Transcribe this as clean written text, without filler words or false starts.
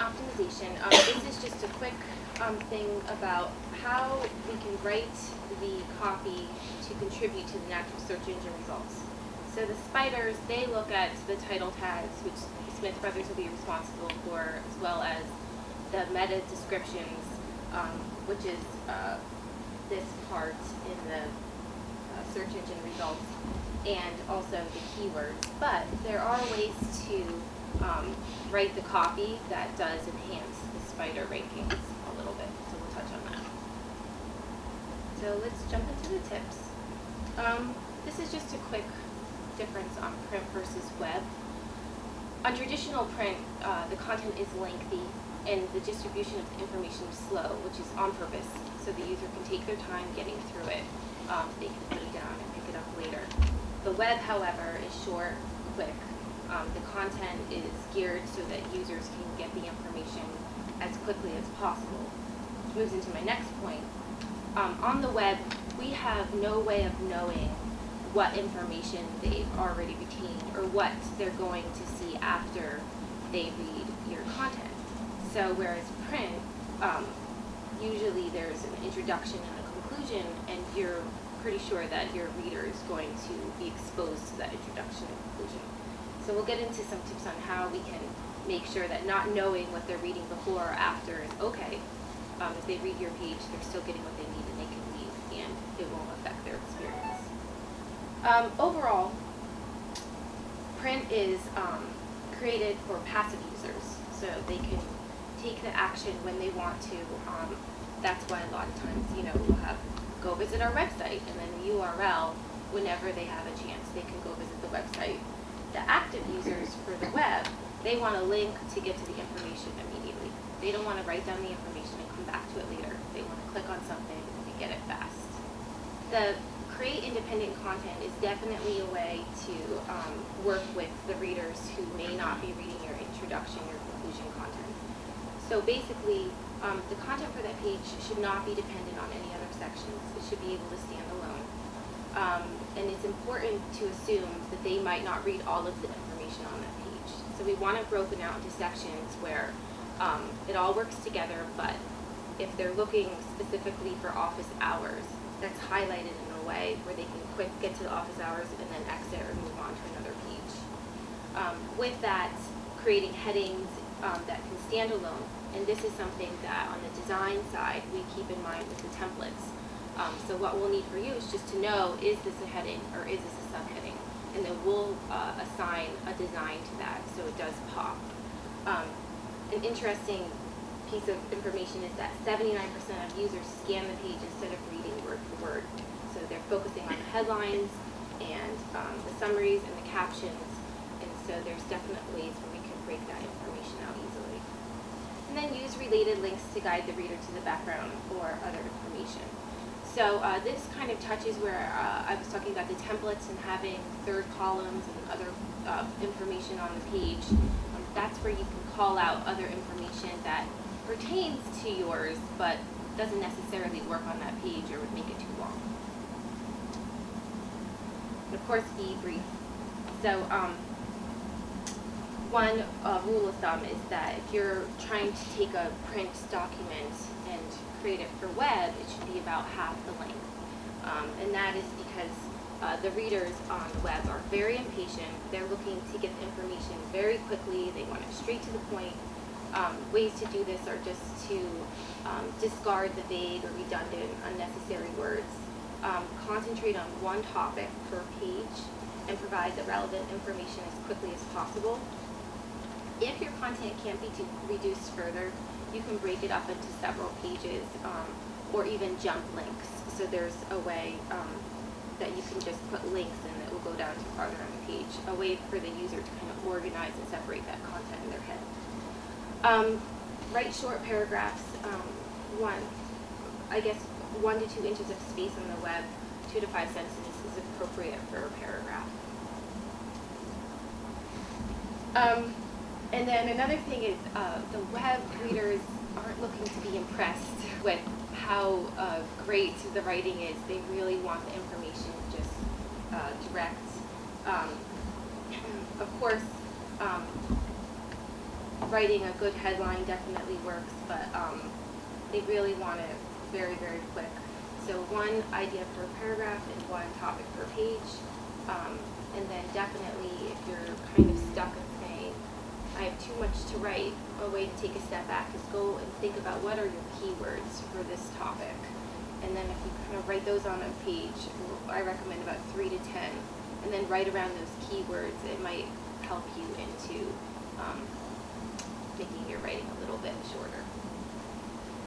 optimization. This is just a quick thing about how we can write the copy to contribute to the natural search engine results. So the spiders, they look at the title tags, which Smith Brothers will be responsible for, as well as the meta descriptions, which is this part in the search engine results, and also the keywords. But there are ways to write the copy that does enhance the spider rankings a little bit, so we'll touch on that. So let's jump into the tips. This is just a quick difference on print versus web. On traditional print, the content is lengthy and the distribution of the information is slow, which is on purpose, so the user can take their time getting through it. They can put it down and pick it up later. The web, however, is short, quick. The content is geared so that users can get the information as quickly as possible. Which moves into my next point. On the web, we have no way of knowing what information they've already retained or what they're going to see after they read your content. So whereas print, usually there's an introduction and a conclusion, and you're pretty sure that your reader is going to be exposed to that introduction and conclusion. So we'll get into some tips on how we can make sure that not knowing what they're reading before or after is okay. If they read your page, they're still getting what they need and they can leave, and it won't affect their experience. Overall, print is created for passive users, so they can take the action when they want to. That's why a lot of times, we'll have go visit our website, and then the URL, whenever they have a chance, they can go visit the website. The active users for the web, they want a link to get to the information immediately. They don't want to write down the information and come back to it later. They want to click on something and get it fast. The create independent content is definitely a way to work with the readers who may not be reading your introduction, your conclusion content. So basically, the content for that page should not be dependent on any other sections. It should be able to stand alone. And it's important to assume that they might not read all of the information on that page. So we want it broken out into sections where it all works together, but if they're looking specifically for office hours, that's highlighted in a way where they can quick get to the office hours and then exit or move on to another page. With that, creating headings that can stand alone, and this is something that on the design side we keep in mind with the templates. So what we'll need for you is just to know, is this a heading or is this a subheading? And then we'll assign a design to that so it does pop. An interesting piece of information is that 79% of users scan the page instead of reading word for word. So they're focusing on the headlines and the summaries and the captions, and so there's definite ways where we can break that information out easily. And then use related links to guide the reader to the background or other information. So this kind of touches where I was talking about the templates and having third columns and other information on the page. That's where you can call out other information that pertains to yours, but doesn't necessarily work on that page or would make it too long. And of course, be brief. So one rule of thumb is that if you're trying to take a print document and create it for web, it should be about half the length. And that is because the readers on the web are very impatient. They're looking to get the information very quickly. They want it straight to the point. Ways to do this are just to discard the vague or redundant, unnecessary words. Concentrate on one topic per page and provide the relevant information as quickly as possible. If your content can't be reduced further, you can break it up into several pages or even jump links. So there's a way that you can just put links and it will go down to farther on the page, a way for the user to kind of organize and separate that content in their head. Write short paragraphs, 1 to 2 inches of space on the web, 2 to 5 sentences is appropriate for a paragraph. And then another thing is the web readers aren't looking to be impressed with how great the writing is. They really want the information just direct. Of course, writing a good headline definitely works, but they really want it very, very quick. So one idea per paragraph and one topic per page. And then definitely if you're kind of stuck and saying, I have too much to write, a way to take a step back is go and think about what are your keywords for this topic. And then if you kind of write those on a page, I recommend about 3 to 10. And then write around those keywords. It might help you into making your writing a little bit shorter.